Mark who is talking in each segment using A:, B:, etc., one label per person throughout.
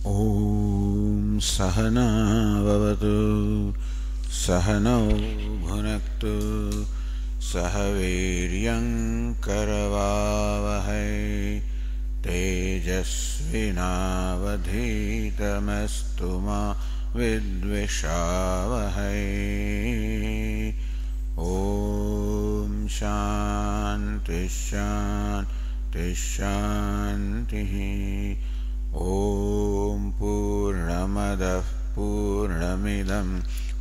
A: ॐ सहना भवतु सहनौ भुनक्तु सह वीर्यं करवावहै तेजस्विनावधीतमस्तु मा विद्विषावहै। ॐ शान्ति शान्ति शान्तिः। ॐ पूर्णमदः पूर्णमिदं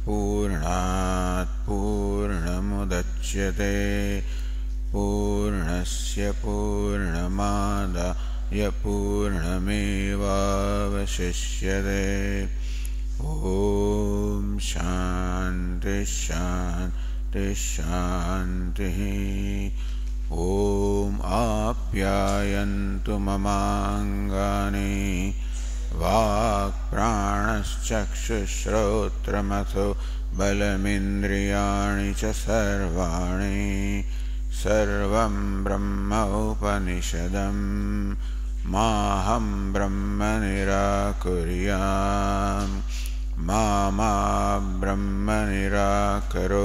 A: पूर्णात् पूर्णमुदच्यते पूर्णस्य पूर्णमादाय पूर्णमेवावशिष्यते। ॐ शान्ति शान्ति शान्तिः। ॐ आप्यायन्तु ममाङ्गानि वाक्प्राणश्चक्षुश्रोत्रमथो बलमिन्द्रियाणि च सर्वाणि सर्वं ब्रह्म उपनिषदं माहं ब्रह्म निराकुर्याम् मा ब्रह्म निराकरोत्।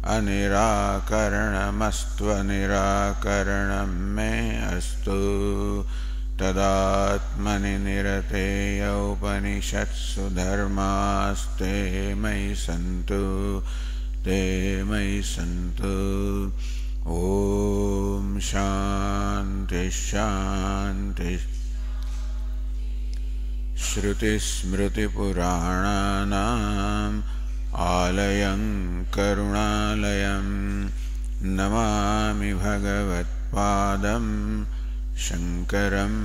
A: अनिराकरणमस्त्वनिराकरणं मे अस्तु। तदात्मनि निरतेय उपनिषत्सु धर्मास्ते मयि सन्तु ते मयि सन्तु। ॐ शान्ति शान्ति। श्रुतिस्मृतिपुराणानाम् आलयं करुणालयं नमामि भगवत्पादं शङ्करं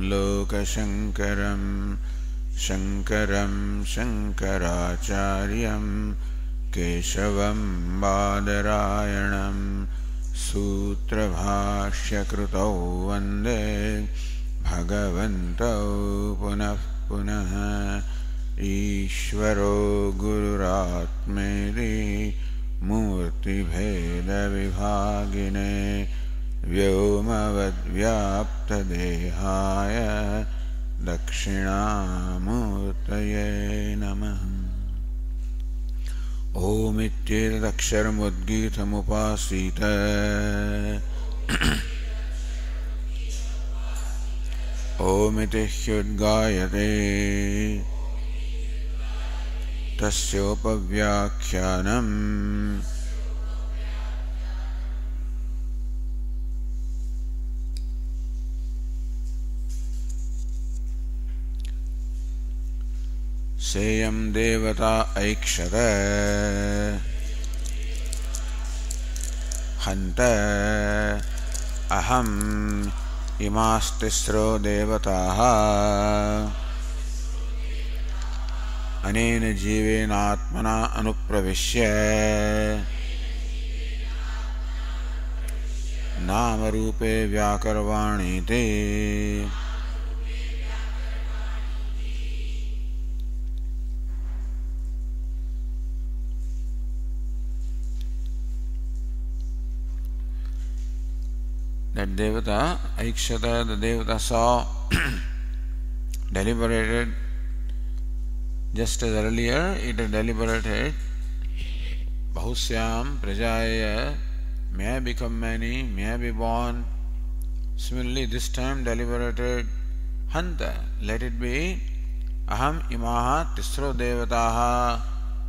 A: लोकशङ्करं शङ्करं शङ्कराचार्यं केशवं बादरायणं सूत्रभाष्यकृतौ वन्दे भगवन्तौ पुनः पुनः। ईश्वरो गुरुरात्मेति मूर्तिभेदविभागिने व्योमवद्व्याप्तदेहाय दक्षिणामूर्तये नमः। ओमित्येतदक्षरमुद्गीतमुपासीत ओमिति ह्युद्गायते तस्योपव्याख्यानम् सेयं देवता ऐक्षत हन्त अहम् इमास्तिस्रो देवताः अनेन जीवेनात्मना अनुप्रविश्य नामरूपे व्याकरवाणीति that devata Aikshata, the devata saw deliberated just as earlier it had deliberated Bahusyam Prajaya, may I become many, may I be born. Similarly this time deliberated Hanta, let it be Aham Imaha Tisro Devataha,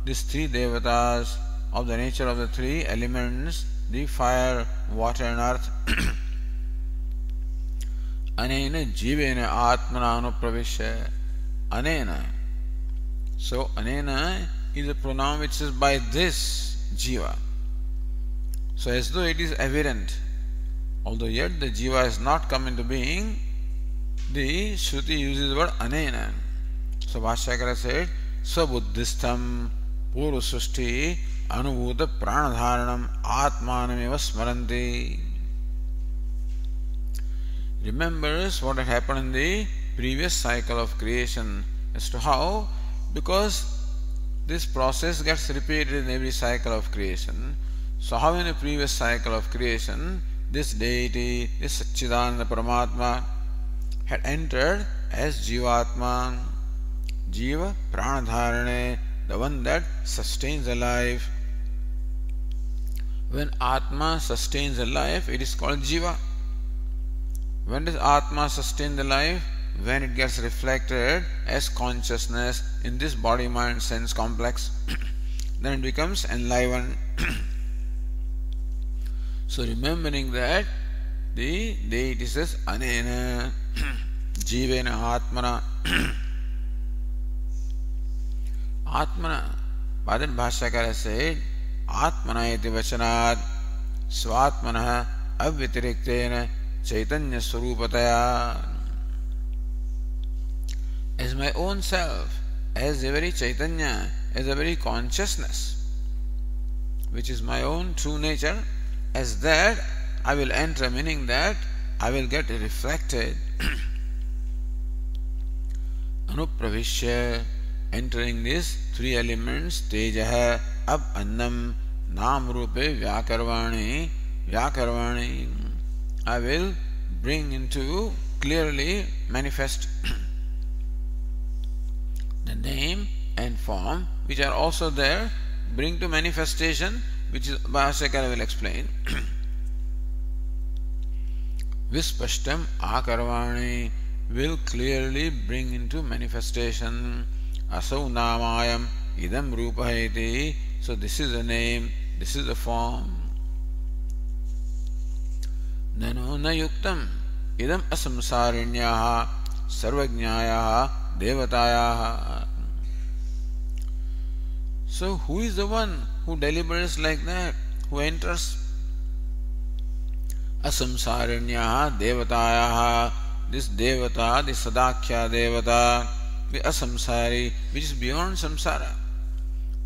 A: these three devatas of the nature of the three elements, the fire, water and earth. Anena jivena atmana anupravishya. Anena. So anena is a pronoun which is by this jiva. So as though it is evident, although yet the jiva has not come into being, the Shruti uses the word anena. So Bhashyakara said, Swabuddhistam Purusrushti Anubhuta Pranadharanam Atmanameva Smaranti. Remembers what had happened in the previous cycle of creation as to how, because this process gets repeated in every cycle of creation. So how in the previous cycle of creation this deity, this Satchidananda Paramatma had entered as Jivatma. Jiva Pranadharane, the one that sustains the life. When Atma sustains the life, it is called Jiva. When does Atma sustain the life? When it gets reflected as consciousness in this body, mind, sense complex, then it becomes enlivened. So remembering that the deity says Anena Jivena Atmana Atmana. Bhadan Bhashyakara said Atmana iti vachanat Svatmana avitiriktena Chaitanya Swarupataya. As my own self, as a very Chaitanya, as a very consciousness, which is my own true nature, as that I will enter, meaning that I will get reflected. Anupravishya, entering these three elements, Tejaha, Ab Annam, Nam Rupe, Vyakarvani, I will bring into clearly manifest the name and form which are also there, bring to manifestation, which is Bhashyakara will explain. Vispashtam Akarvani will clearly bring into manifestation. Asau Namayam Idam Rupaheti. So this is the name, this is the form. Nano na yuktam idam asamsarinyaha sarvajñayaha devatayaha. So who is the one who deliberates like that, who enters? Asamsarinyaha devatayaha. This devata, this Sadakhya devata, the asamsari, which is beyond samsara,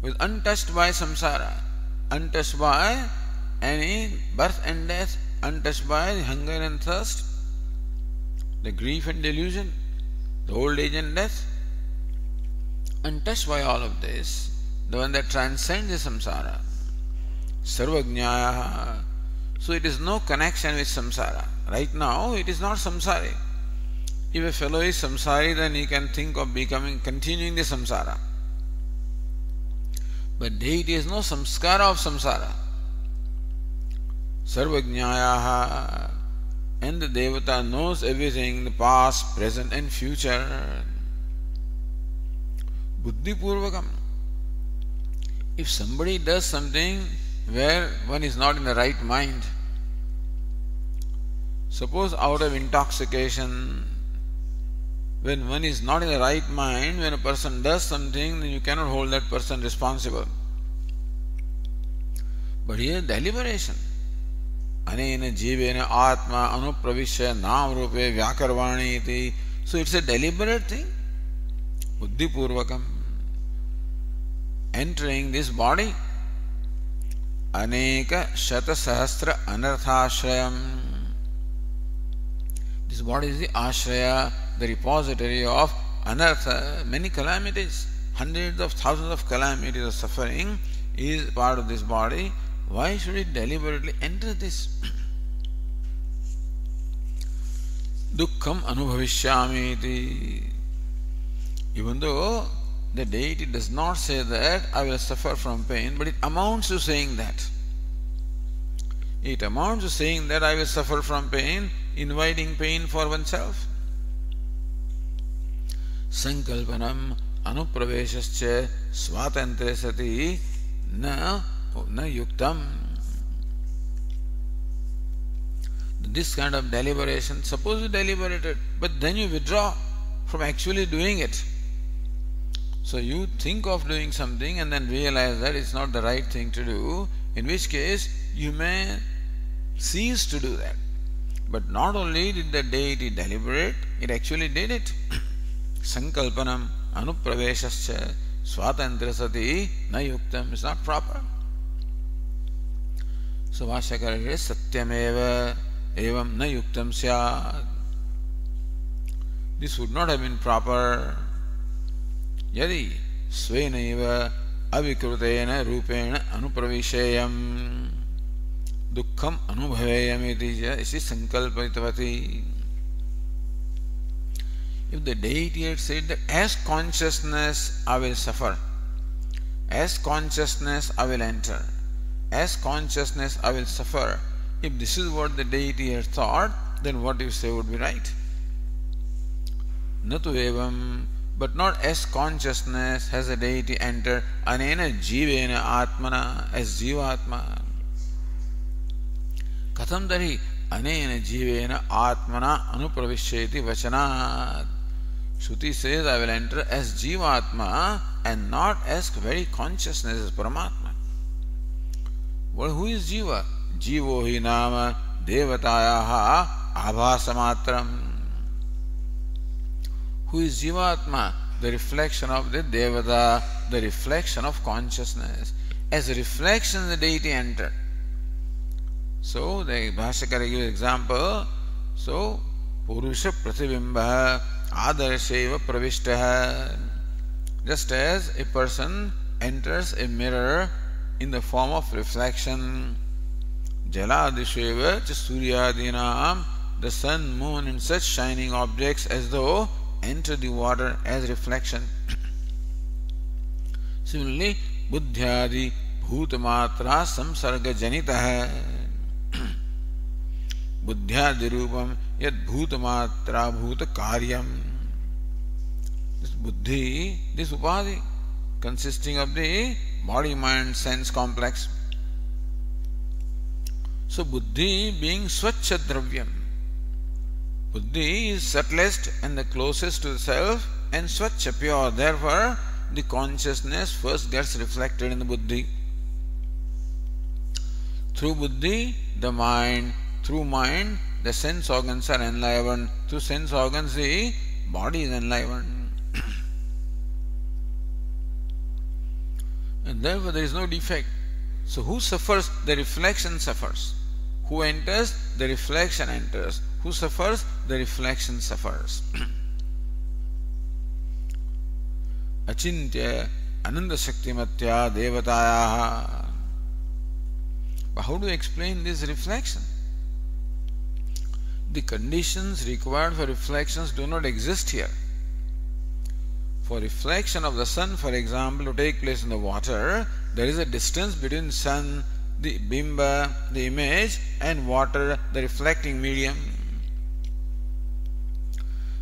A: who is untouched by samsara, untouched by any birth and death, untouched by hunger and thirst, the grief and delusion, the old age and death, untouched by all of this, the one that transcends the samsara. Sarvajñaya. So it is no connection with samsara. Right now it is not samsari. If a fellow is samsari, then he can think of continuing the samsara. But deity is no samskara of samsara. Sarvajñayaha. And the devata knows everything, the past, present and future. Buddhi purvakam. If somebody does something where one is not in the right mind, suppose out of intoxication, when one is not in the right mind, when a person does something, then you cannot hold that person responsible. But here deliberation. Anena jivena atma anupravishya nam rupe vyakarvani iti. So it's a deliberate thing. Buddhi purvakam. Entering this body. Aneka shata sahasra anarthashrayam. This body is the ashraya, the repository of anartha, many calamities, hundreds of thousands of calamities of suffering is part of this body. Why should it deliberately enter this? Dukkham anubhavishyami iti. Even though the deity does not say that I will suffer from pain, but it amounts to saying that. It amounts to saying that I will suffer from pain, inviting pain for oneself. Sankalpanam anupraveshascha svatantre sati na yuktam. This kind of deliberation, suppose you deliberated, but then you withdraw from actually doing it. So you think of doing something and then realize that it's not the right thing to do, in which case you may cease to do that. But not only did the deity deliberate, it actually did it. Sankalpanam anupraveshascha svatantra sati na yuktam is not proper. So Bhashyakara says satyameva evam na yuktam syad. This would not have been proper. Yadi svenaiva avikrutena rupena anupravishayam dukkham anubhavayam iti sankalpitavati. If the deity had said that as consciousness I will suffer, as consciousness I will enter, as consciousness I will suffer, if this is what the deity had thought, then what you say would be right. Natu evam, but not as consciousness has the deity entered anena jivena atmana, as jivatma. Katham tari anena jivena atmana anupravishyeti vachanat. Shruti says I will enter as jivatma and not as very consciousness as Paramatma. Well, who is jiva? Jivo hi nama devatayaha abhasamatram. Who is jivatma? The reflection of the devata, the reflection of consciousness. As a reflection the deity entered. So the Bhashyakara gives example. So Purusha Pratibimba Adarsheva Pravishtaha. Just as a person enters a mirror in the form of reflection, Jaladisheva Suryadinam, the sun, moon, and such shining objects as though enter the water as reflection. Similarly, Buddhyadi Bhutamatra Samsarga Janitaha. Buddhyadi Rupam Yad Bhutamatra Bhuta Karyam. This buddhi, this upadhi, consisting of the body, mind, sense complex. So buddhi being swachha dravyam. Buddhi is subtlest and the closest to the self and swachha, pure. Therefore, the consciousness first gets reflected in the buddhi. Through buddhi, the mind, through mind, the sense organs are enlivened. Through sense organs, the body is enlivened. And therefore there is no defect. So who suffers? The reflection suffers. Who enters? The reflection enters. Who suffers? The reflection suffers. Achintya ananda shaktimatya devatayaha. But how do you explain this reflection? The conditions required for reflections do not exist here. For reflection of the sun, for example, to take place in the water, there is a distance between sun, the bimba, the image, and water, the reflecting medium.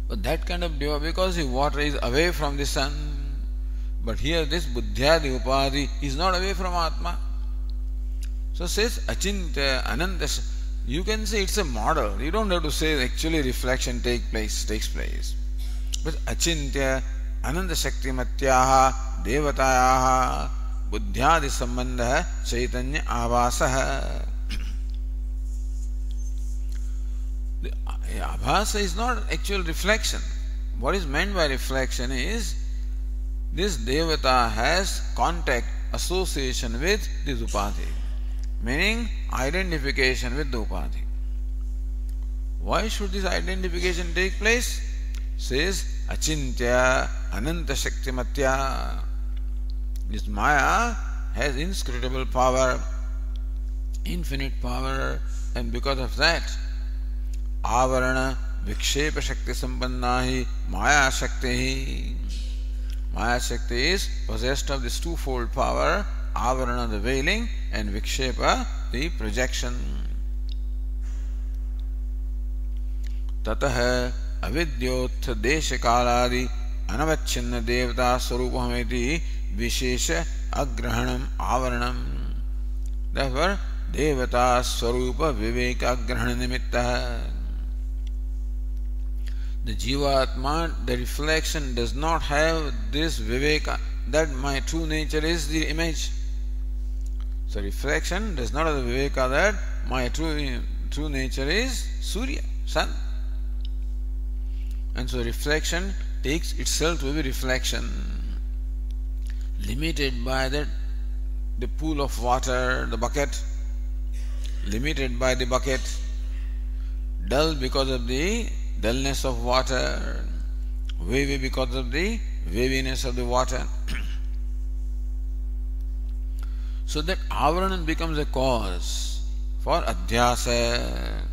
A: But that kind of deva, because the water is away from the sun. But here this buddhyadi upadhi is not away from Atma. So says achintya ananda. You can say it's a model. You don't have to say actually reflection takes place. But achintya ananda shaktimatyaha devatayaha buddhyadi sambandha chaitanya abhasaha. The abhasa is not actual reflection. What is meant by reflection is this devata has contact, association with this upadhi, meaning identification with the upadhi. Why should this identification take place? Says achintya ananta shaktimatya. This maya has inscrutable power, infinite power, and because of that avarana vikshepa shakti sampannahi maya shakti. Maya shakti is possessed of this twofold power, avarana the veiling and vikshepa the projection. Tataha avidyotha desha kaladi anavachinna devata swarupameti vishesha agrahanam avaranam. Therefore, devata swarupa viveka agrahana nimitta. The jivatma, the reflection, does not have this viveka that my true nature is the image. So reflection does not have the viveka that my true nature is Surya, sun. And so reflection takes itself to be reflection, limited by the pool of water, the bucket, limited by the bucket, dull because of the dullness of water, wavy because of the waviness of the water. So that avarana becomes a cause for adhyasa.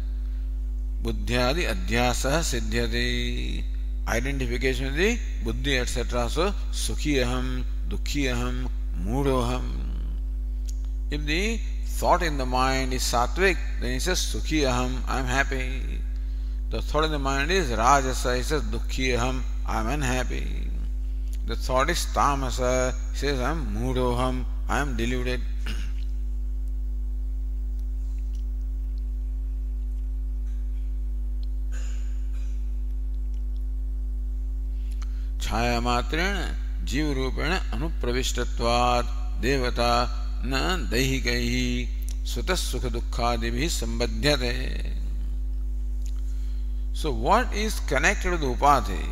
A: Buddhyadi adhyasa siddhyati. identification with the buddhi, etc. So, sukhi aham, dukhi aham, moodoham. If the thought in the mind is sattvic, then he says sukhi aham, I am happy. The thought in the mind is rajasa, he says dukhi aham, I am unhappy. The thought is tamasa, he says I am moodoham, I am deluded. छाया मात्रेण जीव रूपेण अनुप्रविष्टत्वात् देवता न दैहिकैः स्वतः सुख दुःखादिभिः संबध्यते. So what is connected to the upadhi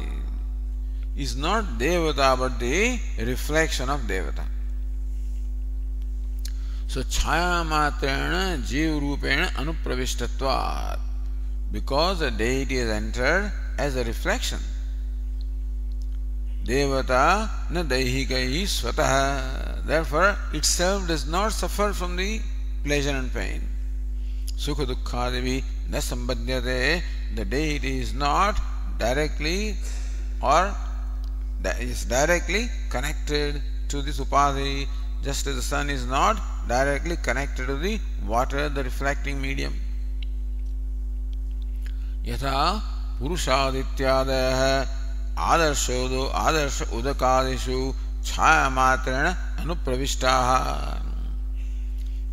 A: is not devata but the reflection of devata. So chaya matrena jiv rupena anupravištatvat, because the deity has entered as a reflection. Devata na daihikaihi swataha, therefore itself does not suffer from the pleasure and pain. Sukha dukkhadivi na sambadhyate, the deity is not directly or is directly connected to this upadhi, just as the sun is not directly connected to the water, the reflecting medium. Yatha purushadityadayah Adarsh उदकादिषु Chhaya मात्रेण अनुप्रविष्टाः.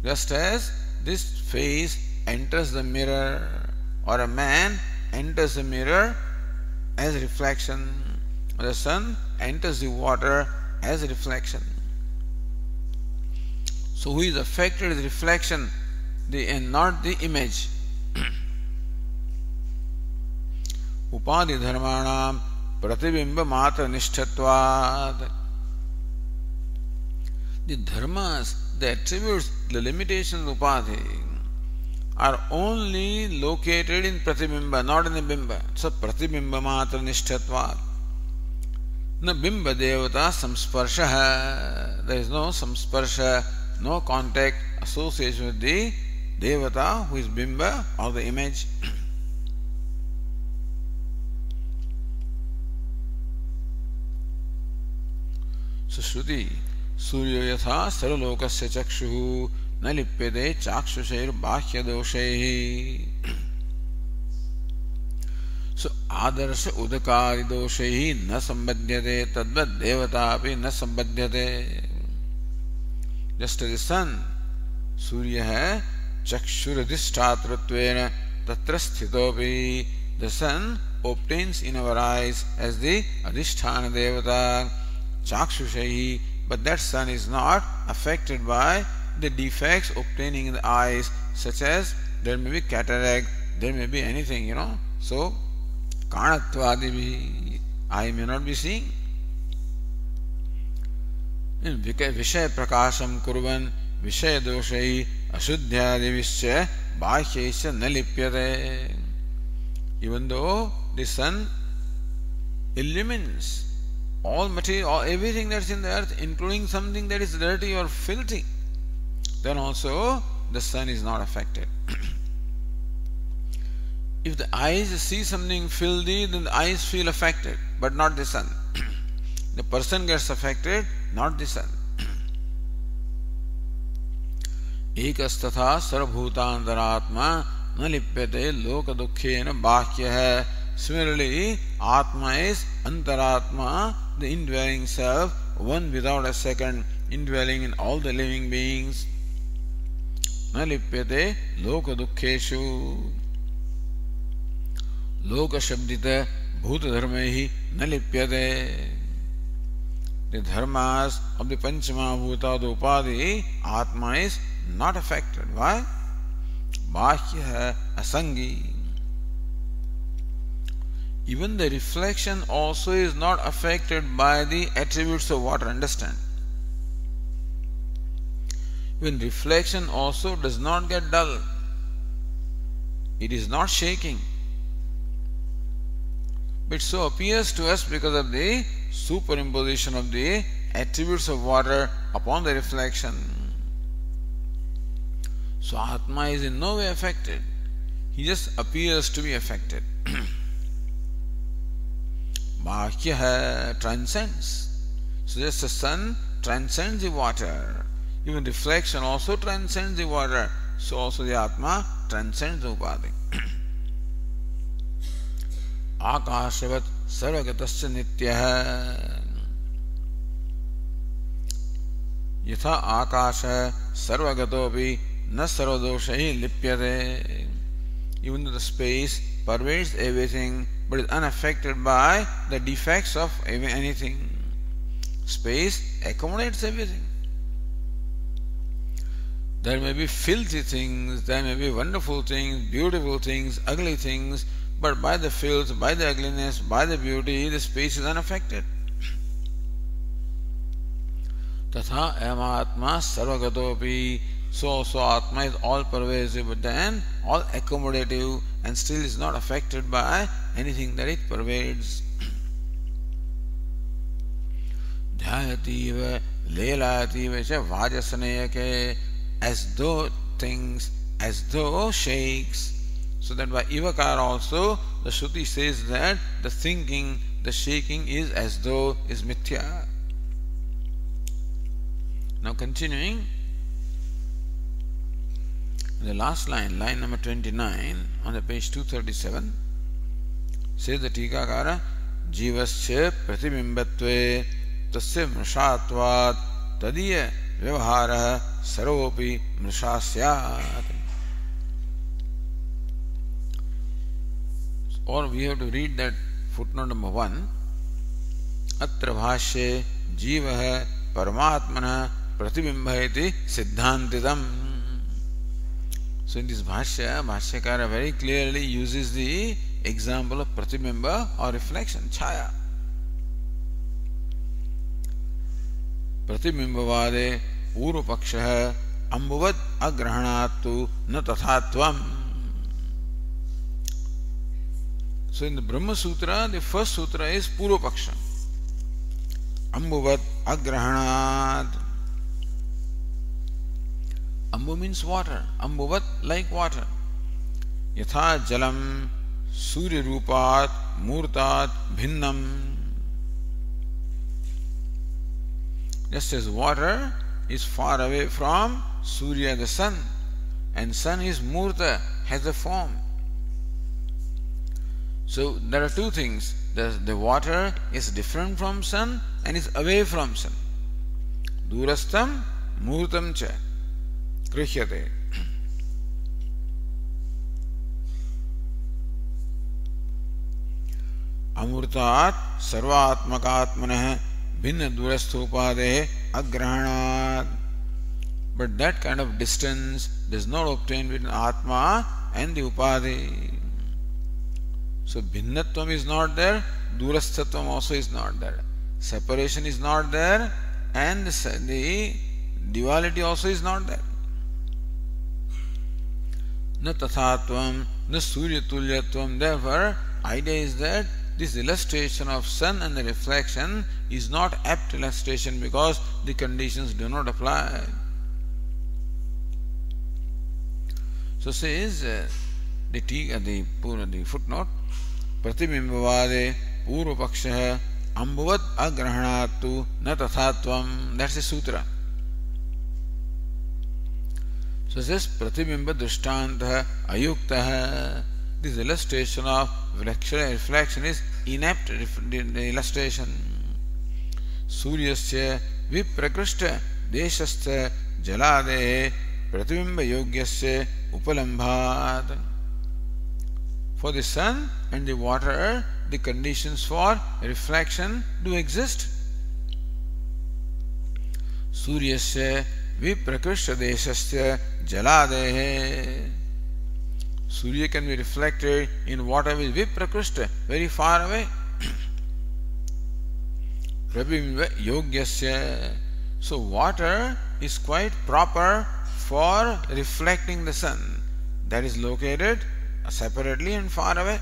A: Just as this face enters the mirror, or a man enters the mirror as reflection, the sun enters the water as reflection. So who is affected is reflection and not the image. Upadhi dharmanam pratibimba matra nishthatvat. The dharmas, the attributes, the limitations of upadhi are only located in pratibimba, not in the bimba. So pratibimba matra nishthatvat. Na bimba devata samsparsha. There is no samsparsha, no contact, association with the devata who is bimba or the image. So Shruti, Surya yatha saralokasya chakshuhu na lippyate chakshushair bahya doshaihi. So adarsha udakari doshaihi na sambadhyate tadvad devata api na sambadhyate. Just as the sun, Surya hai chakshuradhishtatratvena tatra sthitopi. The sun obtains in our eyes as the adhisthana devata. Chakshushahi, but that sun is not affected by the defects obtaining in the eyes, such as there may be cataract, there may be anything, So, kanatvadivi, eye may not be seeing. In Vishaya prakasham kurvan, Vishaya doshai, ashuddhyadivischa, bhashyaischa na lipyate. Even though the sun illumines all material, everything that's in the earth, including something that is dirty or filthy, then also the sun is not affected. If the eyes see something filthy, then the eyes feel affected, but not the sun. The person gets affected, not the sun. Ekastatha sarvabhutantaratma na lipyate loka dukkhena bhakya. Similarly, Atma is Antaratma, the indwelling self, one without a second, indwelling in all the living beings. Na lipyate loka dukkheshu. Loka shabdita bhuta dharmaihi na lipyate. The dharmas of the Panchama Bhuta, the Upadhi, Atma is not affected. Why? Bahya asangi. Even the reflection also is not affected by the attributes of water. Understand? Even reflection also does not get dull. It is not shaking. But so appears to us because of the superimposition of the attributes of water upon the reflection. So Atma is in no way affected. He just appears to be affected. Bahya transcends. So just the sun transcends the water. Even reflection also transcends the water. So also the Atma transcends the Upadhi. Akashavat sarvagatasya nityah. Yatha akasha sarvagatopi na sarvadoshahi lipyate. Even though the space pervades everything but is unaffected by the defects of anything. Space accommodates everything. There may be filthy things, there may be wonderful things, beautiful things, ugly things, but by the filth, by the ugliness, by the beauty, the space is unaffected. Tatha Atma sarvagatopi. So Atma is all pervasive, but then all accommodative and still is not affected by anything that it pervades. Dhyayativa lelativa cha vajasanayake, as though things, as though shakes. So that by Ivakar also the Shruti says that the thinking, the shaking is as though is mithya. Now continuing, the last line, line number 29 on the page 237, says the Tikakara, Jivasya pratibimbatve tasya mrishatvat tadiya vyavahara sarvopi mrishasyat. Or we have to read that footnote number 1. Atra bhashye jivah paramatmana pratibimba iti siddhantitam. So in this bhashya, Bhashyakara very clearly uses the example of pratibimba or reflection, chaya. Pratibimbavade purvapaksha ambuvat agrahanatu na tathatvam. So in the Brahma Sutra, the first sutra is purvapaksha. Ambuvat agrahanat. Ambu means water. Ambuvat, like water. Yatha jalam surya rupat murtat bhinnam. Just as water is far away from Surya, the sun, and sun is murta, has a form. So there are two things. The water is different from sun and is away from sun. Durastam murtam cha krishyate. Amurtat sarvatmakatmanah bhinna durasthopadeh agrahanat. But that kind of distance does not obtain between Atma and the Upadhi. So bhinnatvam is not there, durasthatvam also is not there. Separation is not there, and the duality also is not there. Na tathatvam, na suryatulyatvam. Therefore, idea is that this illustration of sun and the reflection is not apt illustration because the conditions do not apply. So says the footnote, Pratibimbavade purvapaksha ambuvat agrahanatu na tathatvam. That's the sutra. So it says Pratibimba drishtantah ayuktaha. This illustration of reflection is inept the illustration. Suryasya viprakrishta deshastha jalade pratibimba yogyasya upalambhat. For the sun and the water, the conditions for reflection do exist. Suryasya viprakrishta deshasya jalade. Surya can be reflected in water with viprakrishta, very far away. Prabhimva yogyasya. So water is quite proper for reflecting the sun. That is located separately and far away.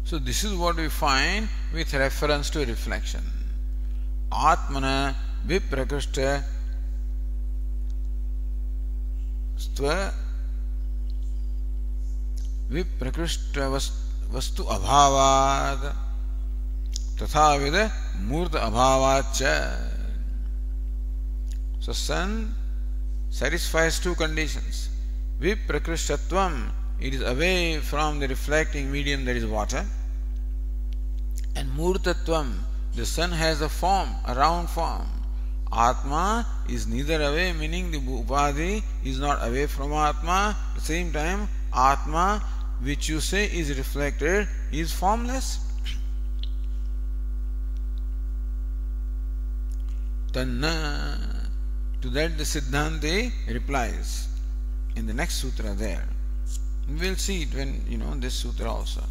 A: So this is what we find with reference to reflection. Atmana viprakrishta viprakrishta vastu abhavad tathavid murta abhavacha. So sun satisfies two conditions. Viprakrishtatvam, it is away from the reflecting medium, that is water. And murtatvam, the sun has a form, a round form. Atma is neither away, meaning the upadhi is not away from Atma. At the same time, Atma, which you say is reflected, is formless. Tanna. To that the Siddhanti replies in the next sutra there. We will see it when this sutra also.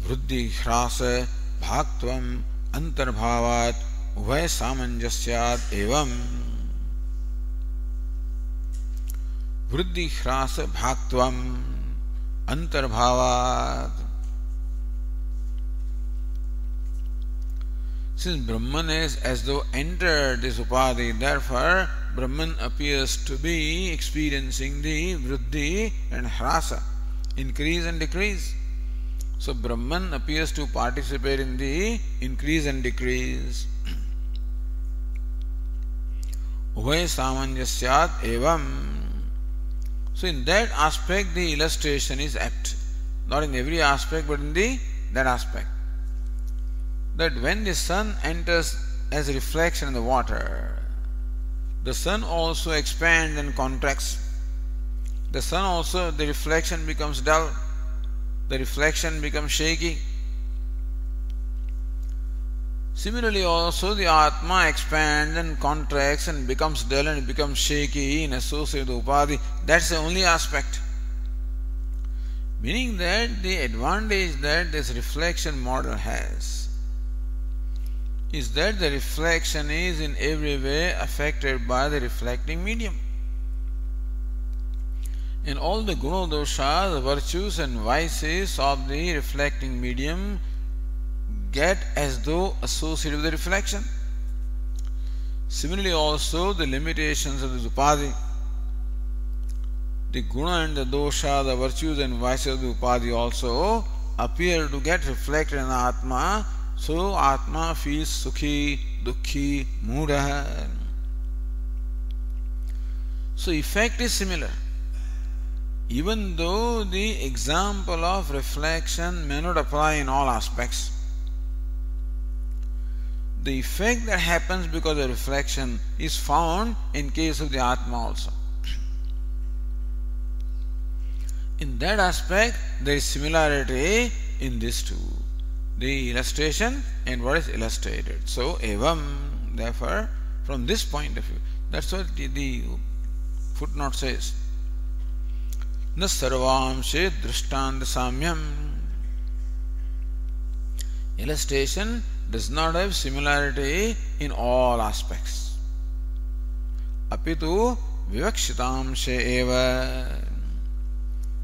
A: Vruddhi hrasa bhaktvam antarbhavat ubhay samanjasyat evam. Vruddhi hrasa bhaktvam antarbhavat. Since Brahman is as though entered this upadhi, therefore Brahman appears to be experiencing the vruddhi and hrasa, increase and decrease. So Brahman appears to participate in the increase and decrease. Ubhay samanjasyat evam. So in that aspect the illustration is apt. Not in every aspect, but in that aspect. That when the sun enters as a reflection in the water, the sun also expands and contracts. The sun also, the reflection becomes dull. The reflection becomes shaky. Similarly also the Atma expands and contracts and becomes dull and becomes shaky in association with upadhi. That's the only aspect. Meaning that the advantage that this reflection model has is that the reflection is in every way affected by the reflecting medium. And all the guna doshas, the virtues and vices of the reflecting medium get as though associated with the reflection. Similarly also the limitations of the upadhi. The guna and the dosha, the virtues and vices of the upadhi also appear to get reflected in Atma. So Atma feels sukhi, dukhi, mudha. So effect is similar. Even though the example of reflection may not apply in all aspects, the effect that happens because of reflection is found in case of the Atma also. In that aspect, there is similarity in these two. The illustration and what is illustrated. So, evam, therefore, from this point of view, that's what the footnote says. Na sarvamshe drishtanta samyam. Illustration does not have similarity in all aspects. Apitu vivakshitamshe eva.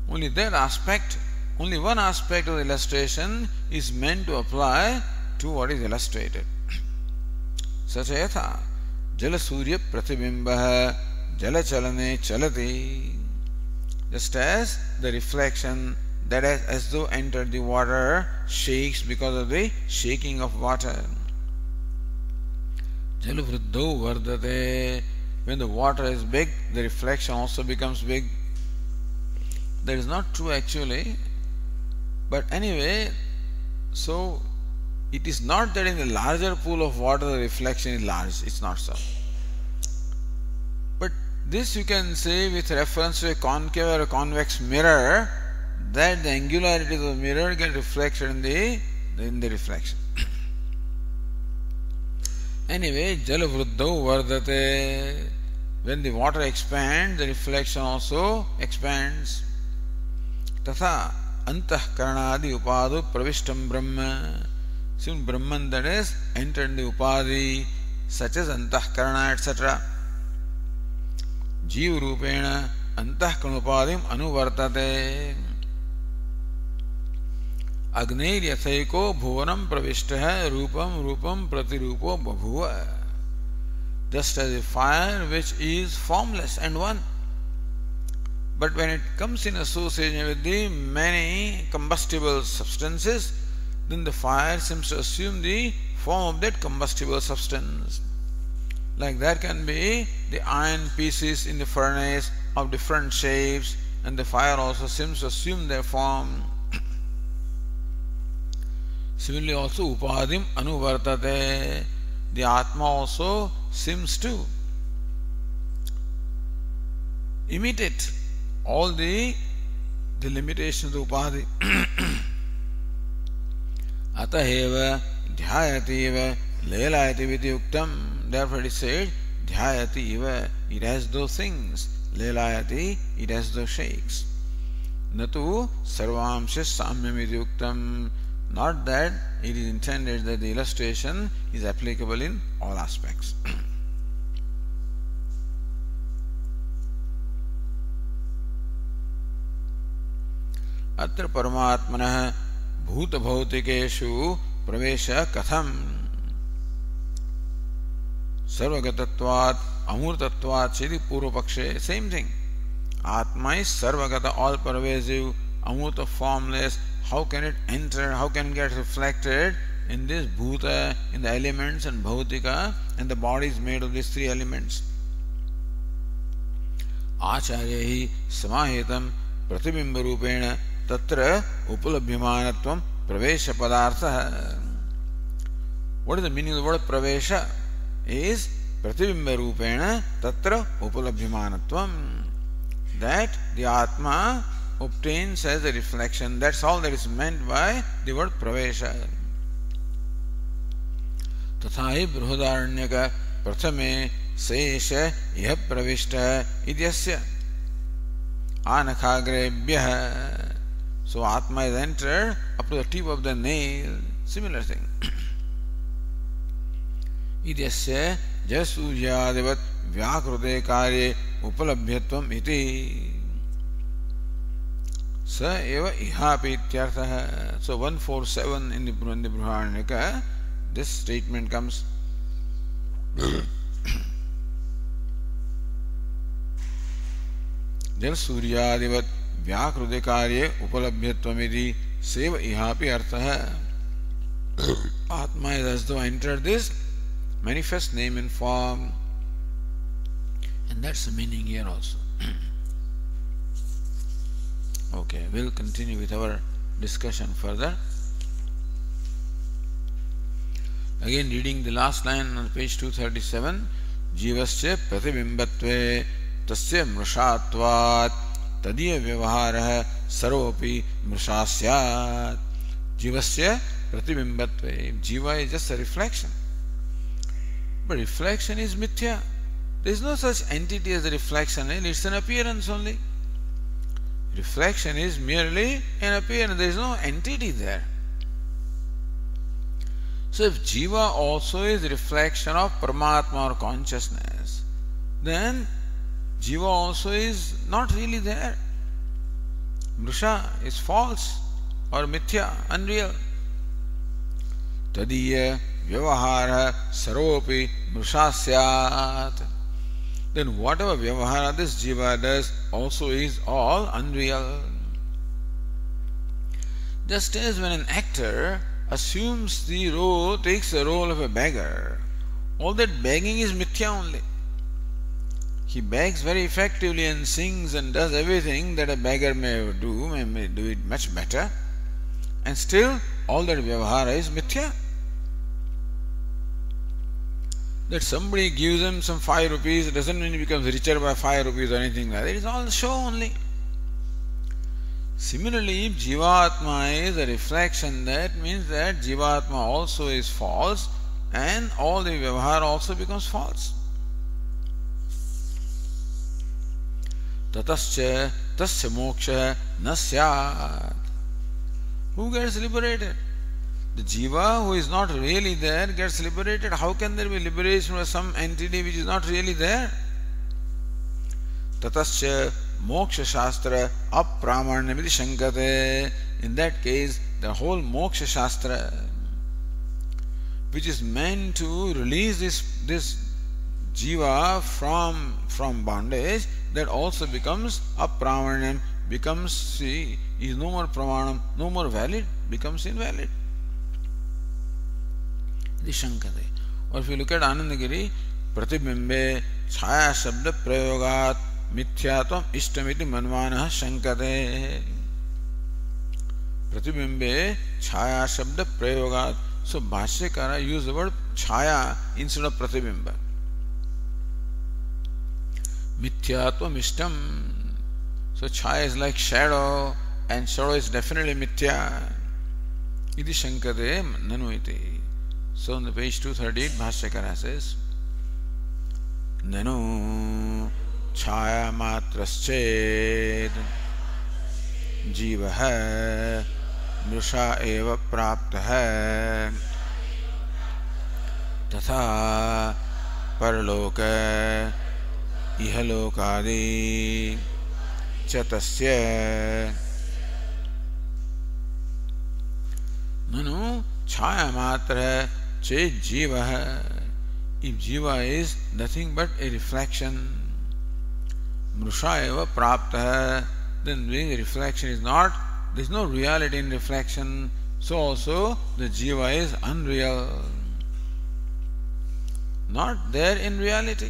A: Only that aspect, only one aspect of the illustration is meant to apply to what is illustrated. Sachayatha jala surya pratibimbaha jala chalane chalati. Just as the reflection that has as though entered the water shakes because of the shaking of water. Jala vriddho vardate. When the water is big, the reflection also becomes big. That is not true actually. But anyway, so it is not that in the larger pool of water the reflection is large. It's not so. But this you can say with reference to a concave or a convex mirror, that the angularity of the mirror get reflected in the reflection. Anyway, jala vriddho vardate. When the water expands, the reflection also expands. Tatha antah karanadi upadu pravishtam brahma. Since Brahman, that is, entered the upadhi, such as antah karana, etc. Jiva rupena antah kanupadim anuvartate. Agneir yathaiko bhuvanam pravishtaha rupam pratirupo babhuva. Just as a fire which is formless and one. But when it comes in association with the many combustible substances, then the fire seems to assume the form of that combustible substance. Like there can be the iron pieces in the furnace of different shapes, and the fire also seems to assume their form. Similarly also upadim anuvartate, the Atma also seems to imitate all the limitations of the upadhi. Ataheva dhyayativa lelayati viti uktam. Therefore it is said, dhyayati iva, it has those things. Lelayati, it has those shakes. Natu sarvamsha samyamiti uktam. Not that it is intended that the illustration is applicable in all aspects. Atra paramatmanah bhuta bhautikeshu pravesha katham sarvagatatvat amurtatvat chidi purva pakshe. Same thing. Atma is sarvagata, all pervasive, amurta, formless. How can it enter, how can it get reflected in this bhuta, in the elements, and bhautika, and the body is made of these three elements. Acharyahi samahitam pratibimba rupena tatra upalabhyamanatvam pravesha padartha. What is the meaning of the word pravesha? Is pratibimba rupena tatra upalabhyamanatvam. That the Atma obtains as a reflection. That's all that is meant by the word pravesha. Tathahi bruhadaranyaka prathame sesha iha pravishta idyasya anakhagrebhyah. So Atma is entered up to the tip of the nail. Similar thing. Idyasya jasuryadevat vyakrute karye upalabhyatvam iti. Sa eva ihapi ityartha. So 147 in the Brihadaranyaka, this statement comes. Jal suryadivat vyakrude karye upalabhyatvam seva ihapi artha. Atma is as though entered this manifest name and form. And that's the meaning here also. Okay, we'll continue with our discussion further. Again, reading the last line on page 237. Jivasya pratibimbatve tasya mrushatvat tadiya vyavaharah sarvopi mrushasyat. Jivasya pratibimbatve. Jiva is just a reflection. But reflection is mithya. There is no such entity as a reflection. It's an appearance only. Reflection is merely an appearance. There is no entity there. So if Jiva also is a reflection of Paramatma or consciousness, then Jiva also is not really there. Mrusha is false or mithya, unreal. Tadiya vyavahara saropi mrushasyat. Then whatever vyavahara this Jiva does also is all unreal. Just as when an actor assumes the role, takes the role of a beggar, all that begging is mithya only. He begs very effectively and sings and does everything that a beggar may do it much better, and still all that vyavahara is mithya. That somebody gives him some 5 rupees doesn't mean he becomes richer by 5 rupees or anything like that. It is all show only. Similarly, if Jivatma is a reflection, that means that Jivatma also is false and all the Vyavahara also becomes false. Tatascha tasya moksha na syat. Who gets liberated? The Jiva who is not really there gets liberated. How can there be liberation from some entity which is not really there? Tatascha moksha shastra apramanyamiti shankate. In that case, the whole moksha shastra, which is meant to release this Jiva from bondage, that also becomes apramanyam, becomes, see, is no more pramanam, no more valid, becomes invalid. Dishankate. Or if you look at Anandagiri, pratibimbe chaya shabda prayogat मिथ्यात्वम इष्टमिति मनवानः शंकते. Pratibimbe chaya shabda prayogat. So Bhashyakara use the word chaya instead of pratibimba. Mithyatvam ishtam. So chaya is like shadow, and shadow is definitely mithya. Iti shankate nanu iti. So on the page 238 Bhashyakara says, nanu छाया मात्रश्चेद जीवः मृषा एव प्राप्तः तथा परलोक इहलोकादि च तस्य. ननु छाया मात्र चेत जीवः. If jiva is nothing but a reflection, Mrusha eva praptah, then being a reflection is not, there is no reality in reflection, so also the jiva is unreal, not there in reality.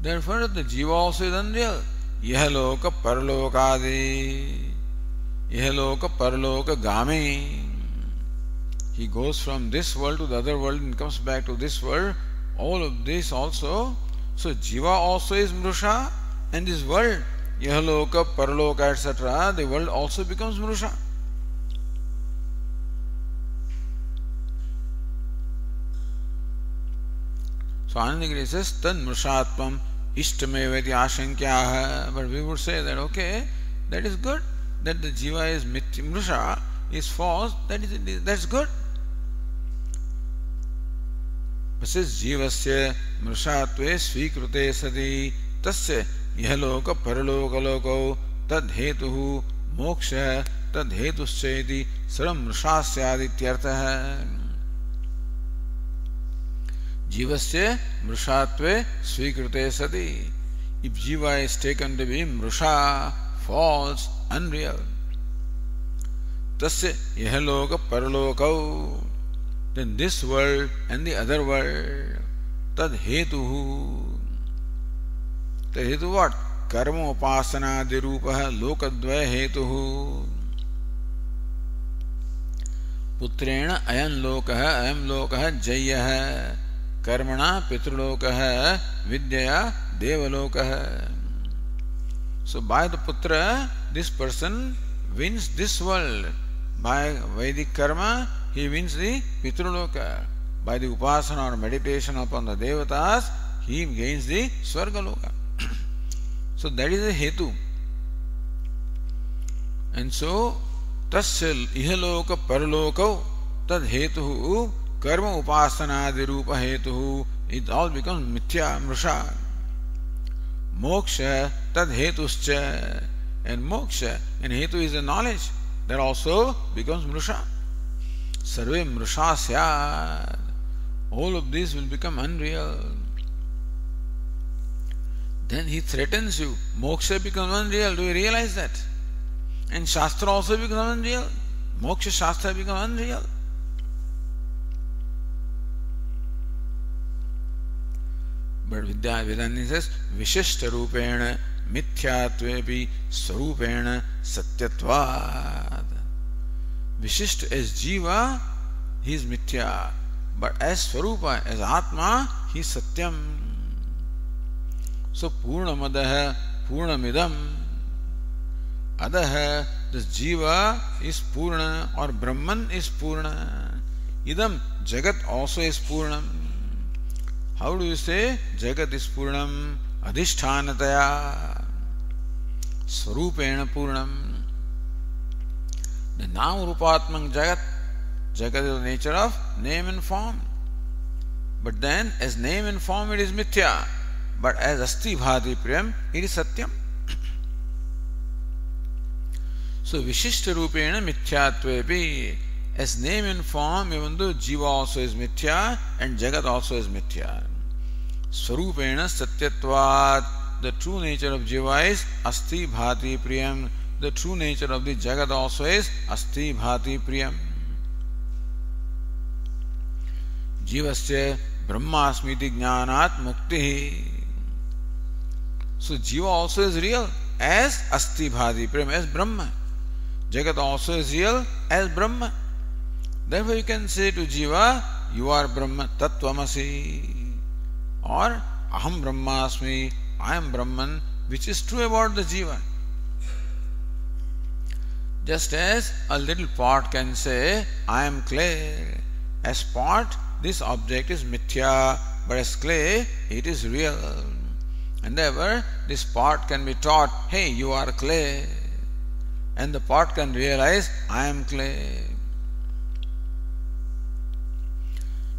A: Therefore the jiva also is unreal. Ihaloka paralokadi, ihaloka paraloka gami. He goes from this world to the other world and comes back to this world. All of this also. So jiva also is mrusha, and this world, ihaloka, paraloka, etc., the world also becomes mrusha. So Anandagiri says, tad mrushatvam ishtamevati ashankyaha. But we would say that, okay, that is good, that the jiva is mrusha, is false, that's good. But says jivasya mrushatve svikrute sati tasya ihaloka paraloka loko tad hetuhu moksha tad hetuscheti sarvam mrushasyadityartah. Jivasya mrushatve svikrute sati. If jiva is taken to be mrusha, false, unreal, tasya ihaloka paraloka, then this world and the other world, tad hetuhu. Tad hetu what? Karma upasana dirupaha lokadvaya hetuhu. Putrena ayan lokaha jayaha. Karmana pitrulokaha vidyaya devalokaha. So by the putra, this person wins this world. By Vedic karma, he wins the Pitruloka. By the upasana or meditation upon the devatas, he gains the Swargaloka. So that is the hetu. And so, tasya ihaloka paraloka tad hetuhu karma upasana dirupa hetuhu. It all becomes mithya, mrusha. Moksha tad hetuscha. And moksha and hetu is the knowledge. That also becomes mrusha. Sarve mrusha syad. All of this will become unreal. Then he threatens you. Moksha becomes unreal. Do you realize that? And Shastra also becomes unreal. Moksha Shastra becomes unreal. But Vedanta says, Vishishta Rupena Mithyatvepi Swarupena Satyatvad. Vishishta as Jiva, he is Mithya. But as Swarupa, as Atma, he is Satyam. So Purnamadaha, Purnamidam. Adaha, this Jiva is Purna, or Brahman is Purna. Idam, Jagat also is Purnam. How do you say Jagat is Purnam? Adhishthanataya Swarupena Purnam. The Nam Rupatman Jagat. Jagat is the nature of name and form. But then as name and form it is Mithya. But as Asti Bhati Priyam it is Satyam. So Vishishta Rupena Mithyatvepi. As name and form, even though Jiva also is Mithya and Jagat also is Mithya. Swarupena satyatvat. The true nature of Jiva is asti bhati priyam. The true nature of the Jagat also is asti bhati priyam. Jivasya brahmasmiti jnanat mukti. So Jiva also is real as asti bhati priyam, as Brahma. Jagat also is real as Brahma. Therefore you can say to Jiva, you are Brahma, tattvamasi. Or aham brahmasmi, I am Brahman, which is true about the Jiva. Just as a little pot can say, I am clay. As pot, this object is mithya, but as clay, it is real. And therefore, this pot can be taught, hey, you are clay. And the pot can realize, I am clay.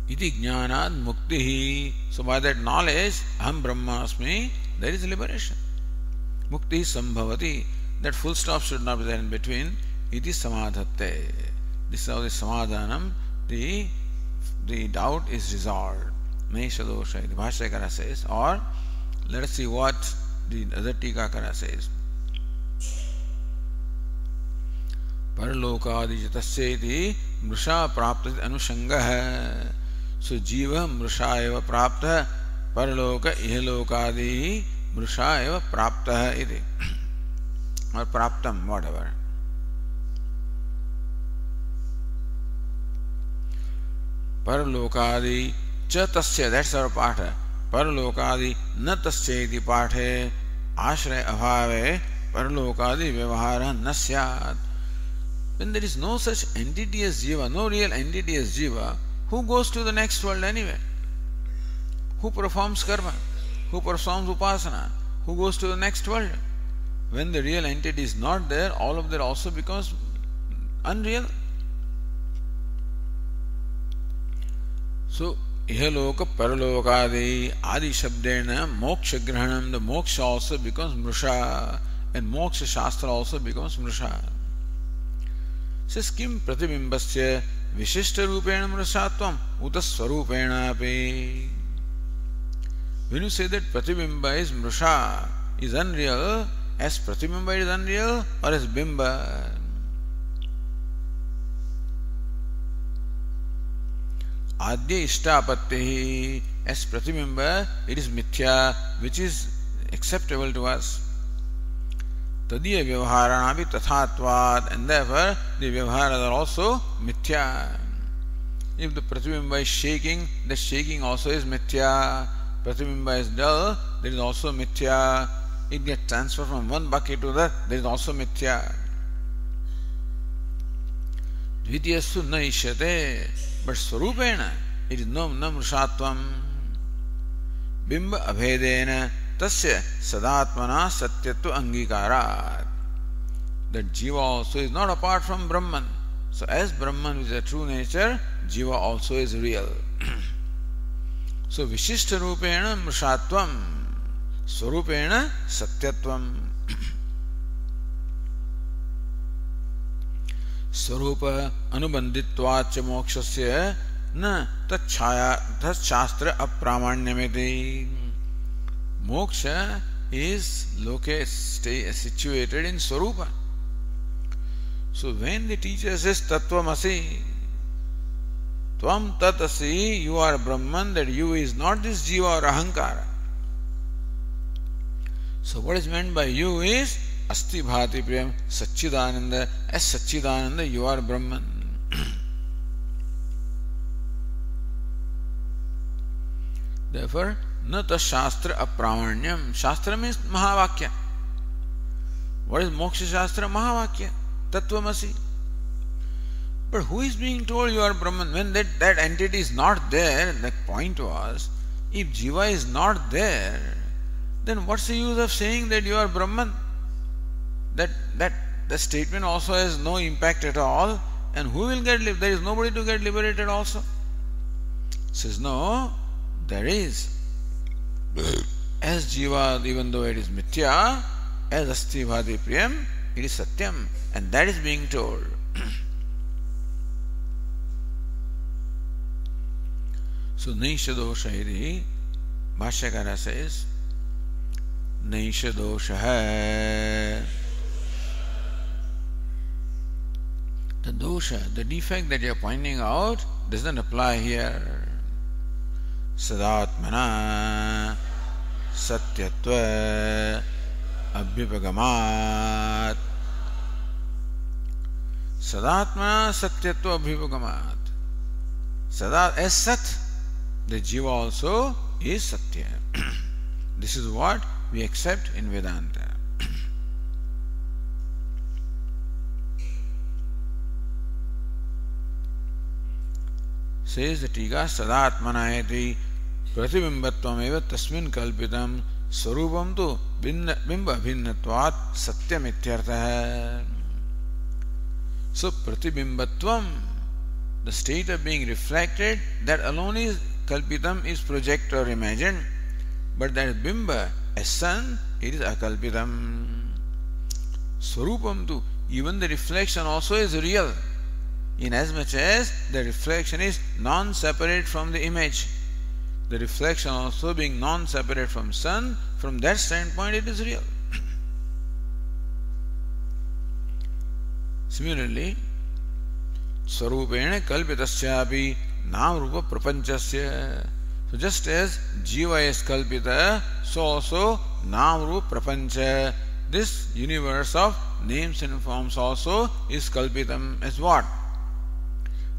A: Iti jnanad muktihi. So by that knowledge, aham brahmasmi, there is liberation. Mukti sambhavati. That full stop should not be there in between. Iti samadhatte. This is how the samadhanam, the doubt is resolved. Naisha dosha, the Bhashyakara says. Or let us see what the other Tikakara says. Paralokadi jatasyeti mrusha prapta anushangah. So jiva mrusha eva prapta paraloka ihalokadi mrusha eva prapta iti. Or praptam, whatever. Paralokadi cha tasya, that's our patha. Paralokadi na tasya iti pathe ashraya abhave paralokadi vyavahara na syat. When there is no such entity as Jiva, no real entity as Jiva, who goes to the next world anyway? Who performs karma? Who performs upasana? Who goes to the next world? When the real entity is not there, all of that also becomes unreal. So, ihaloka paralokadi adi shabdena moksha grahanam, the moksha also becomes mrusha, and moksha shastra also becomes mrusha. Says kim pratibimbasya vishishta rupena mrushatvam uta swarupena api. When you say that pratibimba is mrusha, is unreal, as pratibimba is unreal or as bimba? Adya ishtapatti, as pratibimba, it is mithya, which is acceptable to us. Tadiya vyavaharanapi tathatvat, and therefore the vyavaharas are also mithya. If the pratibimba is shaking, the shaking also is mithya. Pratibimba is dull, there is also mithya. It gets transferred from one bucket to the, there is also mithya. Dvitiyasu na ishyate, but swarupena, it is no mrushatvam. Bimba abhedena tasya sadatmana satyatva angikarat. That Jiva also is not apart from Brahman. So as Brahman is a true nature, Jiva also is real. So Vishishta Rupena Mrushatvam, Swarupena Satyatvam. Swarupa Anubanditvacha Mokshasya Na Tatshastra Apramanyamiti. Moksha is located, situated in Swarupa. So when the teacher says Tattvamasi, Tvam Tatasi, you are Brahman, that you is not this Jiva or Ahankara. So what is meant by you is Asti Bhati Priyam Satchidananda. As Satchidananda, you are Brahman. Therefore, Nata Shastra Apramanyam. Shastra means Mahavakya. What is Moksha Shastra? Mahavakya. Tattvamasi. But who is being told you are Brahman? When that entity is not there, the point was, if Jiva is not there, then what's the use of saying that you are Brahman? That the statement also has no impact at all, and who will get liberated? There is nobody to get liberated also. Says no, there is. As Jiva, even though it is mithya, as Asti Bhati Priyam, it is Satyam, and that is being told. So Naisha dosha iti Bhashyakara says, Naisha dosha. The dosha, the defect that you are pointing out, doesn't apply here. Sadatmana satyatva abhivagamat. Sadatmana satyatva abhivagamat. Sadat as Sat, the Jiva also is Satya. This is what we accept in Vedanta. Says the Tika, Sadatmanayati pratibimbatvam eva tasmin kalpitam sarupam tu bimba bhinnatvat satyam ityartha. So pratibimbatvam, the state of being reflected, that alone is kalpitam, is project or imagined, but that bimba as sun, it is akalpitam. Sarupam tu, even the reflection also is real, inasmuch as the reflection is non-separate from the image. The reflection also being non-separate from sun, from that standpoint it is real. Similarly, Sarupena kalpitasyapi nam rupa prapanchasya. So just as Jiva is kalpita, so also nam rupa prapancha, this universe of names and forms also is kalpitam as what?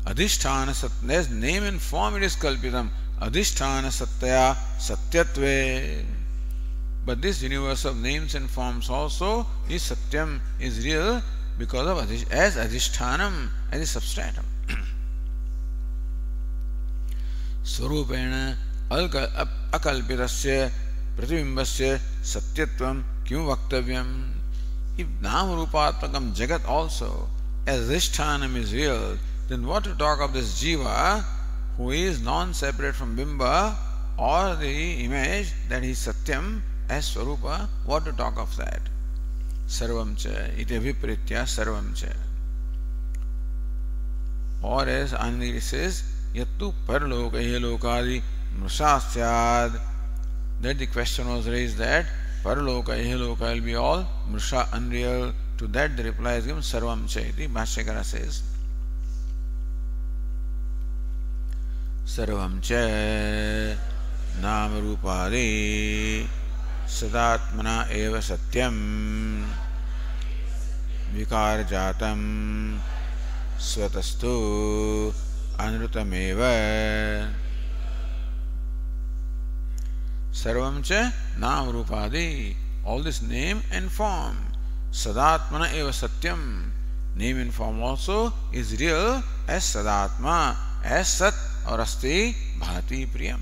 A: Adhisthana satya, as name and form it is kalpitam. Adhisthana satya satyatve. But this universe of names and forms also is satyam, is real, because of as adhishthanam, as a substratum. Swarupena akalpitasya pratibimbasya satyatvam kim vaktavyam. If Namarupatmakam Jagat also as adhishthanam is real, then what to talk of this Jiva who is non-separate from Bimba or the image that is Satyam as Swarupa? What to talk of that? Sarvam cha iti abhipritya sarvam cha. Or as Anandagiri says, yattu parloka ihalokadi mrusasyad. That the question was raised that parloka ihaloka will be all mrusha, unreal. To that the reply is given sarvam cha iti. Bhashyakara says sarvam cha namarupadi sadatmana eva satyam vikar jatam swatastu anrutameva. Sarvam cha namarupadi, all this name and form. Sadatmana eva satyam, name and form also is real as sadatma, as sat or asti bhati priyam.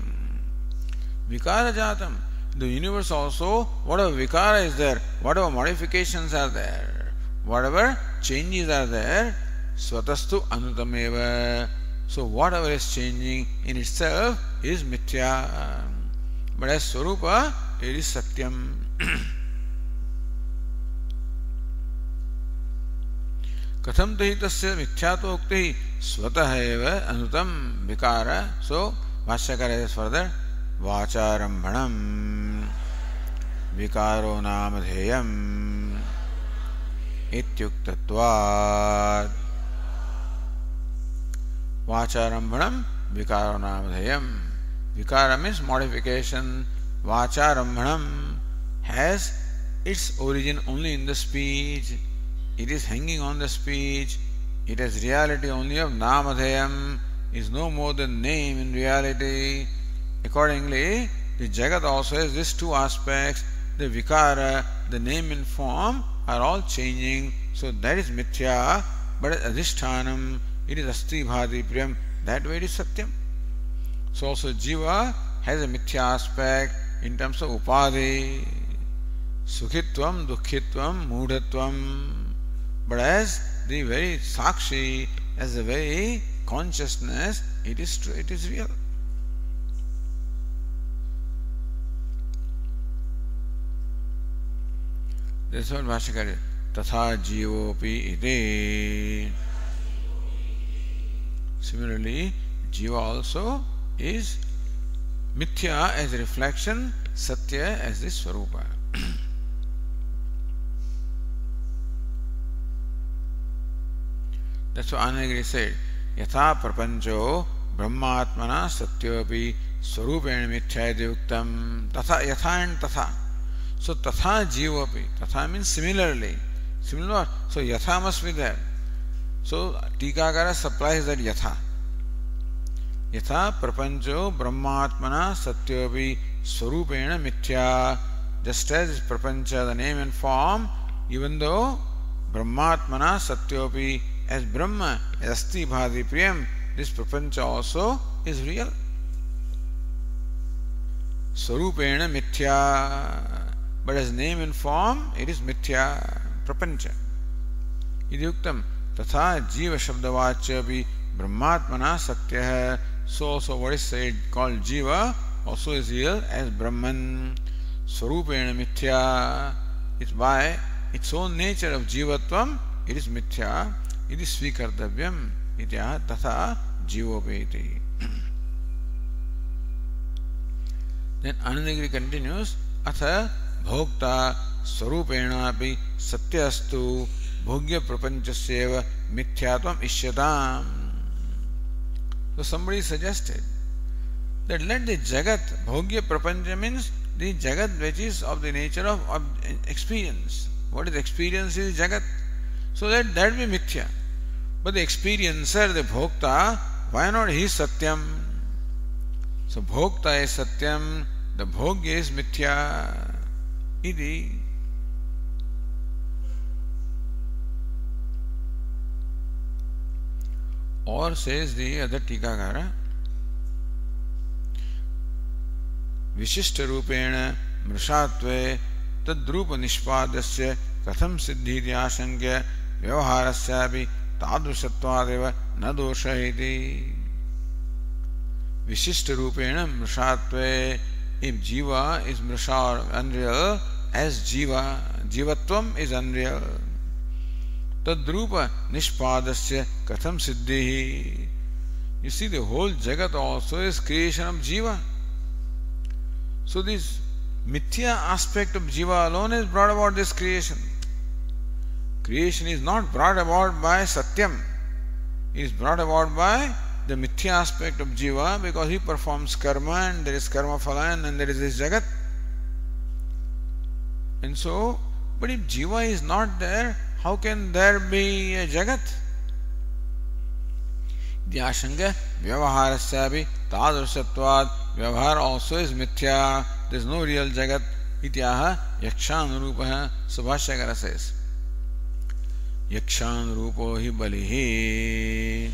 A: Vikara jatam, the universe also, whatever vikara is there, whatever modifications are there, whatever changes are there, swatastu anutameva. So whatever is changing in itself is mithya, but as swarupa it is satyam. Katham tahi tasya mithyato ukti swatah eva anutam vikara. So Bhashyakara is further vacharambhanam vikaro namadheyam ityuktatvad. Vacharambhanam vikaro namadheyam. Vikara means modification. Vacharambhanam has its origin only in the speech. It is hanging on the speech. It has reality only of namadheyam, is no more than name in reality. Accordingly, the Jagat also has these two aspects. The vikara, the name and form, are all changing. So that is mithya. But adhishthanam, it is asti bhati priyam. That way it is satyam. So also Jiva has a mithya aspect in terms of upadhi. Sukhitvam, dukhitvam, mudhatvam. But as the very sakshi, as the very consciousness, it is true, it is real. That's what Bhashyakara is. Tatha jivopi iti. Similarly, Jiva also is Mithya as a reflection, Satya as the Swarupa. That's what Anandagiri said. Yatha prapancho brahmatmana satyopi swarupena mithyayati uktam. Tatha, yatha and tatha. So tatha jivapi. Tatha means similarly. Similar. So yatha must be there. So Tikakara supplies that yatha. Yatha prapancho brahmatmana satyopi swarupena mithya. Just as prapancha, the name and form, even though brahmatmana satyopi, as Brahma, as Asti Bhadi Priyam, this prapancha also is real. Swarupena mithya. But as name and form, it is mithya, prapancha. Idyuktam tatha jiva shabdavachyapi brahmatmana satya. So also what is said called jiva also is real as Brahman. Swarupena mithya. It's by its own nature of jivatvam, it is mithya. It is svikartavyam. Itya tatha jivopeti. Then Anandagiri continues, Atha bhokta swarupena api satyastu bhogya prapanchasyeva mithyatvam ishyatam. So somebody suggested that let the jagat, bhogya prapancha means the jagat which is of the nature of experience. What is experience is jagat. So let that be mithya. But the experiencer, the bhokta, why not he is satyam? So bhokta is satyam, the bhogya is mithya. Iti. Or says the other Tikakara, Vishishta rupena mrishatve tadrupa nishpadasya katham siddhiti ashankya vyavaharasyapi tadrushattvadeva na dosha iti. Vishishta rupena mrishatve. If jiva is mrisha or unreal, as jiva, jivatvam is unreal. Tadrupa nishpadasya katham siddhihi. You see, the whole jagat also is creation of jiva. So this mithya aspect of jiva alone has brought about this creation. Creation is not brought about by satyam. It is brought about by the mithya aspect of jiva, because he performs karma and there is karma phalan and there is this jagat. And so, but if jiva is not there, how can there be a jagat? Dyashanga vyavaharasyapi tadrushatvad. Vyavahar also is mithya. There is no real jagat. Ityaha yakshanurupaha. Subhashyakara says, yakshanurupo hi balihi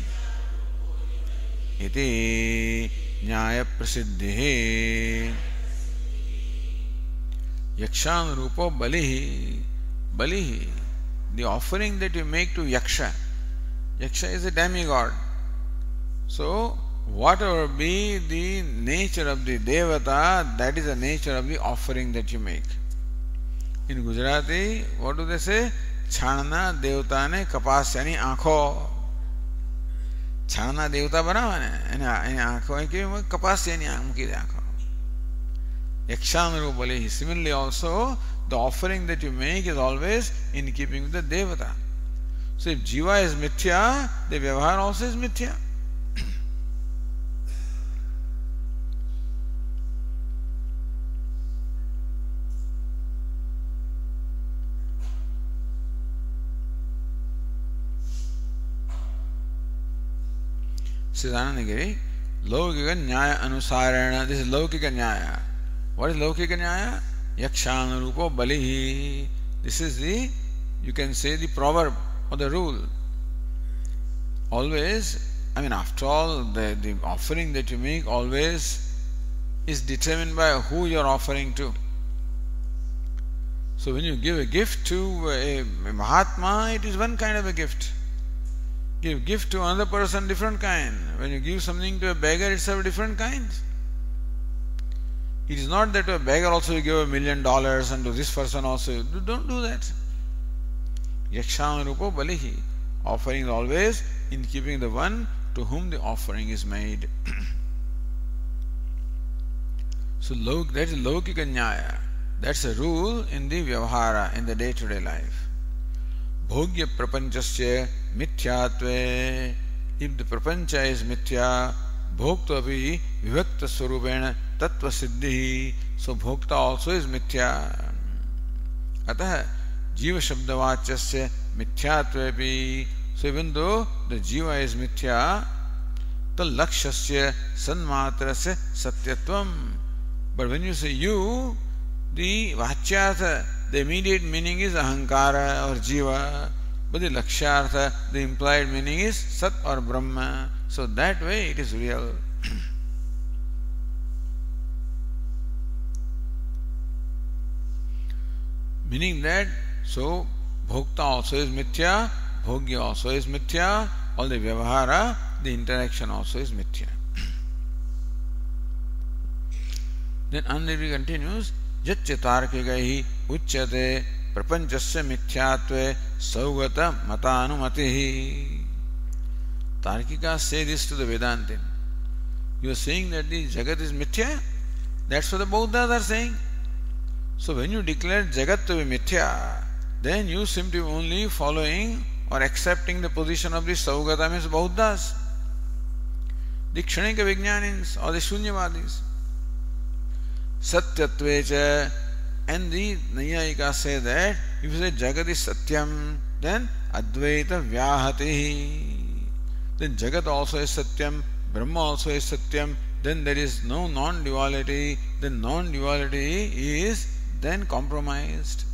A: iti nyaya prasiddhihi. Yakshanurupo balihi. Balihi, the offering that you make to Yaksha. Yaksha is a demigod. So, whatever be the nature of the Devata, that is the nature of the offering that you make. In Gujarati, what do they say? Chhana devta ne kapasyani aankho. Chhana devta banavane. And aankho ke kapasyani aankho. Yakshanuru balihi. Similarly also, the offering that you make is always in keeping with the Devata. So if jiva is mithya, the vyavahar also is mithya. Siddhanandagiri, Laukika Nyaya Anusarana. This is Laukika Nyaya. What is Laukika Nyaya? Yakshanurupo balihi. This is the, you can say, the proverb or the rule. Always, after all, the offering that you make always is determined by who you are offering to. So when you give a gift to a Mahatma, it is one kind of a gift. Give gift to another person, different kind. When you give something to a beggar, it's of a different kind. It is not that to a beggar also you give $1 million and to this person also. Don't do that. Yakshanurupo balihi. Offering is always in keeping the one to whom the offering is made. So that is Laukika Nyaya. That's a rule in the Vyavahara, in the day-to-day life. Bhogya Prapanchasya Mithyatve. If the Prapancha is Mithya, Bhokta api Vivakta Swarupena Tattva Siddhi. So Bhokta also is Mithya. Atah Jiva Shabdavachasya Mithyatvepi. So even though the Jiva is Mithya, the Lakshasya Sanmatrasya Satyatvam. But when you say you, the Vachyartha, the immediate meaning is Ahankara or Jiva, but the Lakshyartha, the implied meaning is Sat or Brahma. So that way it is real. Meaning that, so Bhokta also is Mithya, Bhogya also is Mithya, all the Vyavahara, the interaction also is Mithya. Then Anandagiri continues, Jatya Tarkikaihi Uchyate Prapanchasya Mithyatve Saugata Matanumatihi. Tarkikas say this to the Vedantin. You are saying that the Jagat is Mithya? That's what the Bauddhas are saying. So when you declare Jagat to be Mithya, then you simply only following or accepting the position of the Saugata means Bauddhas, the Kshanika Vijnanins or the Shunyavadis. Satyatvecha, and the Nayayika say that if you say Jagat is Satyam, then Advaita Vyahati. Then Jagat also is Satyam, Brahma also is Satyam, then there is no non-duality, then non-duality is then compromised.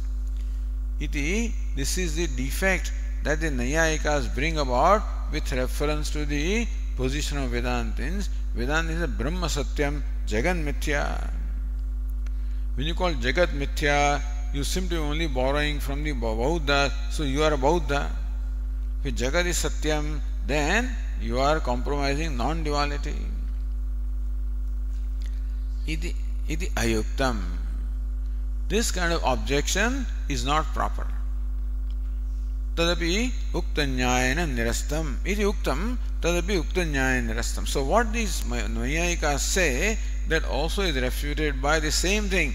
A: Iti, this is the defect that the Nayayikas bring about with reference to the position of Vedantins. Vedanta is a Brahma Satyam, Jagat Mithya. When you call Jagat Mithya, you simply only borrowing from the Bauddha, so you are a Bauddha. If Jagat is Satyam, then you are compromising non-duality. Iti ayuktam. This kind of objection is not proper. Tadapi uktanyayana nirastam. Iti uktam tadapi uktanyayana nirastam. So what these Nayayikas say, that also is refuted by the same thing.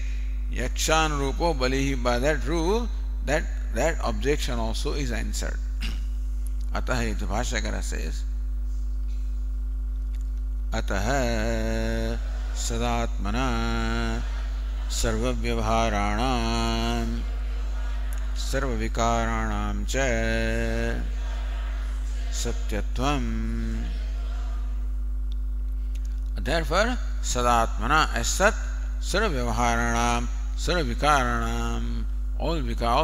A: Yakshan rupo balihi, by that rule, that objection also is answered. Ataha iti Bhashyakara says, Ataha sadatmana sarva vyavharanam sarva vikaranam cha satyatvam. Therefore, sadatmana as sat, sarva vyavharanam, sarva vikaranam, all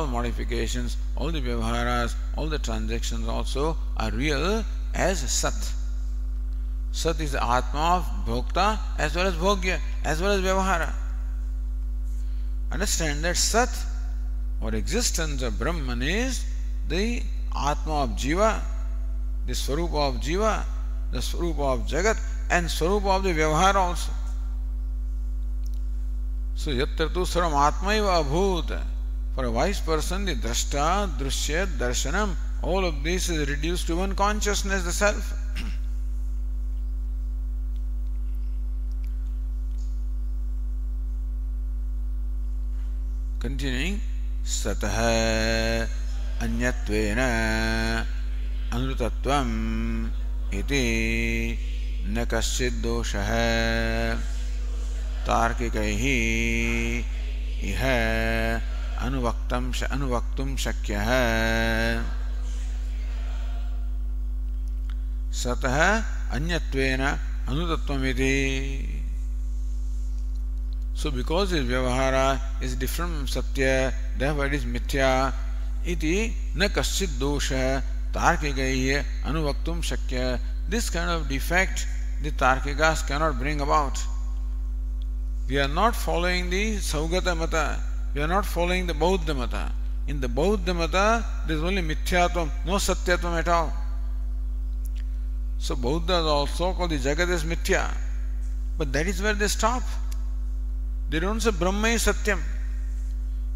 A: modifications, all the vyavaharas, all the transactions also are real as sat. Sat is the Atma of Bhokta as well as Bhogya, as well as Vyavahara. Understand that Sat or existence of Brahman is the Atma of Jiva, the Swarupa of Jiva, the Swarupa of Jagat, and Swarupa of the Vyavahara also. So Yatra tu Saram Atmaiva Abhut. For a wise person, the Drashta, Drushya, Darshanam, all of this is reduced to one consciousness, the self. Continuing, Satah Anyatvena Anrutatvam iti nakaschid doshah tarkikaihi iha anuvaktum shakyah. Satah anyatvena anutatvam iti. So because his Vyavahara is different from Satya, therefore it is Mithya. Iti na kaschid dosha tarkikaihi anuvaktum shakya. This kind of defect the Tarkikas cannot bring about. We are not following the Saugata Mata. We are not following the Bauddha Mata. In the Bauddha Mata, there is only Mithyatvam, no Satyatvam at all. So Bauddhas also call the Jagat as Mithya. But that is where they stop. They don't say Brahma is Satyam.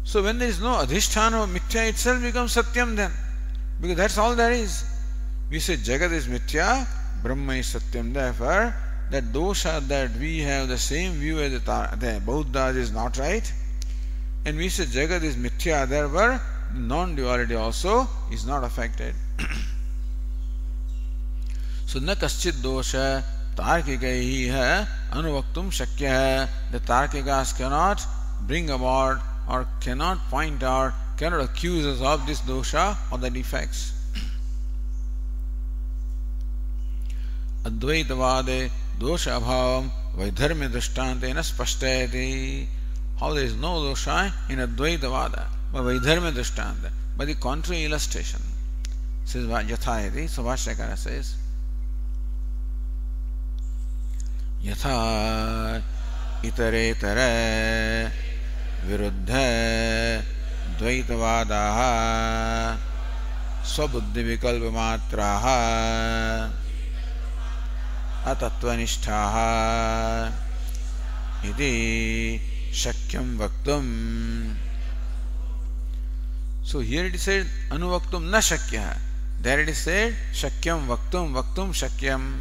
A: So when there is no Adhisthana of Mithya, itself becomes Satyam then. Because that's all there is. We say Jagat is Mithya, Brahma is Satyam. Therefore, that dosha that we have the same view as the Buddhas is not right, and we say Jagat is mithya, therefore non-duality also is not affected. So na kaschit dosha tarkikaihi anuvaktum shakya. The tarkikas cannot bring about or cannot point out, cannot accuse us of this dosha or the defects. Advaitavade dosha abhavam vaidharmya drishtantena spashtayati. How there is no dosha in Advaitavada, but vaidharmya drishtanta, by the contrary illustration. Says Yathayati, so Vashyakara says, Yatha itaretara viruddha dvaitavadaha swabuddhi vikalpamatraha atattvanishtaha iti shakyam vaktum. So here it is said anuvaktum na shakya. There it is said shakyam vaktum shakyam.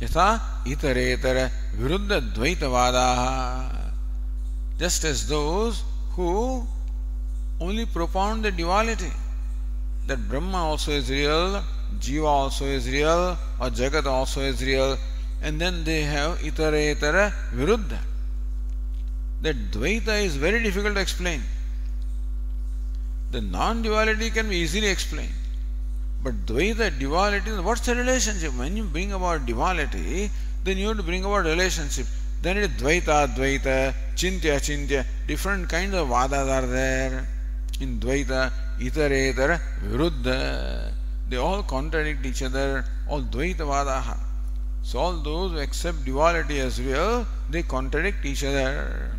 A: Yatha itaretara viruddha dvaitavadaha. Just as those who only propound the duality, that Brahma also is real, Jiva also is real, or Jagat also is real, and then they have itaretara viruddha. That Dvaita is very difficult to explain. The non-duality can be easily explained. But Dvaita, duality, what's the relationship? When you bring about duality, then you have to bring about relationship. Then it is Dvaita, Advaita, Chintya, Chintya. Different kinds of vadas are there. In Dvaita, itaretara viruddha. They all contradict each other. All Dvaita vadaha. So all those who accept duality as real, they contradict each other.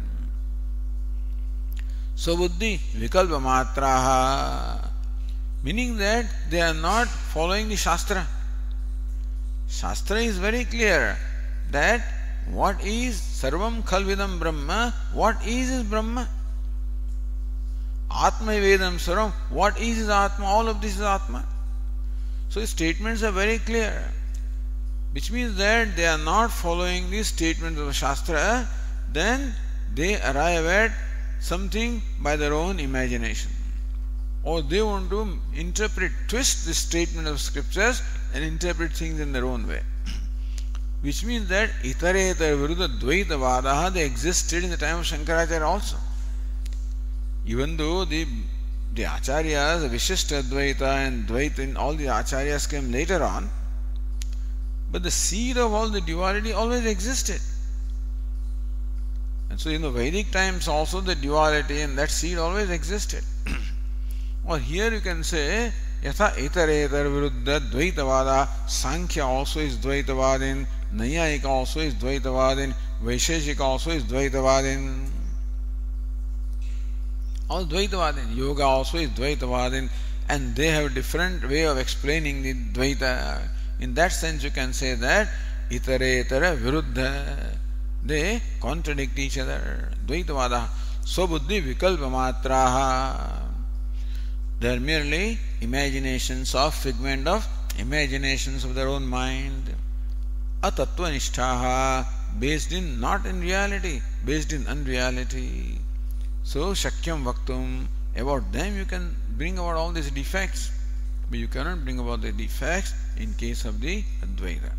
A: So buddhi vikalpa matraha, meaning that they are not following the Shastra. Shastra is very clear that what is sarvam khalvidam brahma, what is Brahma. Atma vedam sarvam, what is Atma, all of this is Atma. So his statements are very clear, which means that they are not following these statements of the Shastra, then they arrive at something by their own imagination. Or they want to twist the statement of scriptures and interpret things in their own way. Which means that itaretara viruddha dvaita vadaha, they existed in the time of Shankaracharya also. Even though the acharyas, Vishishta Advaita and Dvaita, and all the acharyas came later on, but the seed of all the duality always existed. And so in the Vedic times also the duality and that seed always existed. Or here you can say, Yatha itaretara viruddha dvaitavada, Sankhya also is dvaitavadin, Nayayika also is dvaitavadin, Vaisheshika also is dvaitavadin. All dvaitavadin. Yoga also is dvaitavadin, and they have different way of explaining the dvaita. In that sense you can say that itaretara viruddha, they contradict each other. Dvaitavada swabuddhi vikalpa matraha. They are merely imaginations of figment of imaginations of their own mind. Atattvanishtaha, based in not in reality, based in unreality. So shakyam vaktum, about them you can bring about all these defects, but you cannot bring about the defects in case of the Advaita.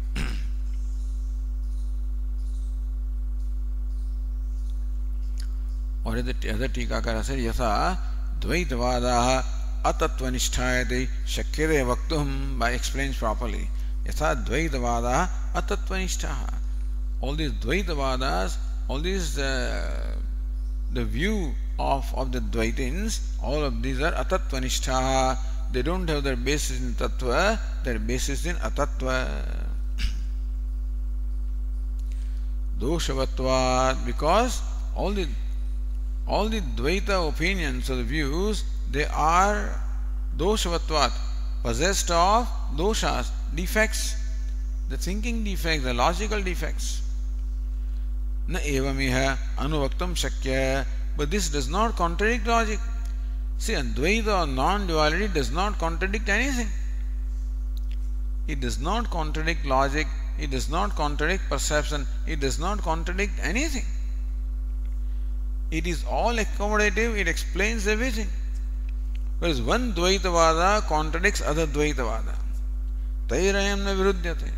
A: Or the other Tikakara said, Yatha Dvaitavadaha atattvanishthayate shakyate vaktum, by explains properly. Yatha Dvaitavadaha atattvanishtaha. All these Dvaitavadas, all these the view of the Dvaitins, all of these are atattvanishtaha. They don't have their basis in tattva, their basis in atattva. Doshavatvat, because all the Dvaita opinions or the views, they are doshavatvat, possessed of doshas, defects, the thinking defects, the logical defects. Na evamiha anuvaktam shakya, but this does not contradict logic. See, Advaita or non-duality does not contradict anything. It does not contradict logic, it does not contradict perception, it does not contradict anything. It is all accommodative, it explains everything. Whereas one Dvaitavada contradicts other Dvaitavada. Tairayam na viruddhyate.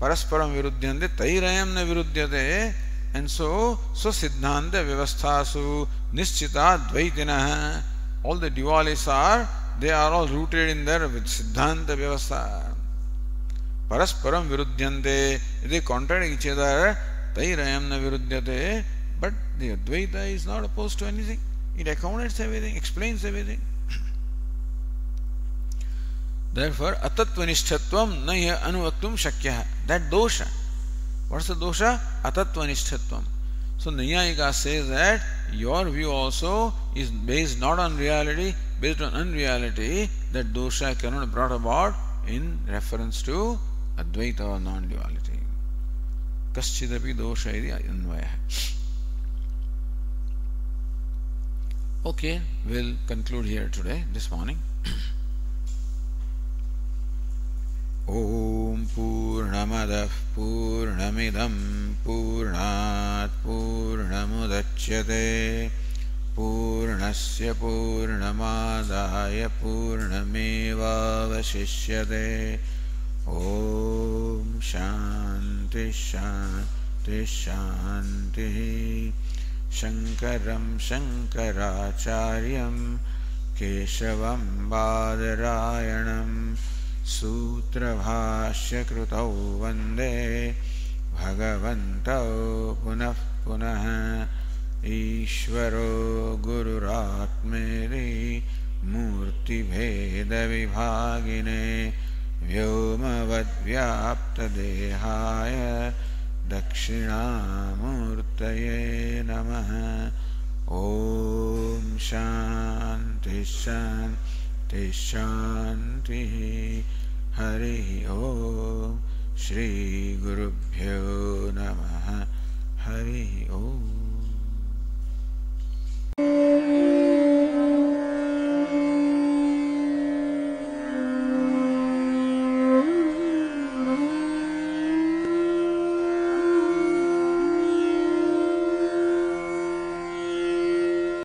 A: Parasparam viruddhyante, tairayam na viruddhyate. And so siddhanta vyavasthasu nischita dvaitinah. All the dualists they are all rooted in their siddhanta vyavastha. Parasparam viruddhyante, they contradict each other. Tairayam na viruddhyate. But the Advaita is not opposed to anything. It accommodates everything, explains everything. Therefore, atattvanishtatvam naya anuvaktum shakyah. That dosha. What's the dosha? Atattvanishtatvam. So Nayayika says that your view also is based not on reality, based on unreality. That dosha cannot be brought about in reference to Advaita or non-duality. Kaschidapi dosha iti anvaya. Okay, we'll conclude here today, this morning. Om Purnamadah Purnamidam Purnat Purnamudachyate Purnasya Purnamadaya Purnameva Vashishyate. Om Shanti Shanti Shanti. Shankaram Shankaracharyam Keshavam Badarayanam Sutrabhashya Krutau Vande Bhagavantau Punah Punah Ishvaro Gururatmeri Murti Bheda Vibhagine Vyomavad Vyapta Dehaya Dakshinamurtaye Namaha. Om Shanti Shanti Shanti. Hari Om. Shri Gurubhyo Namaha. Hari Om.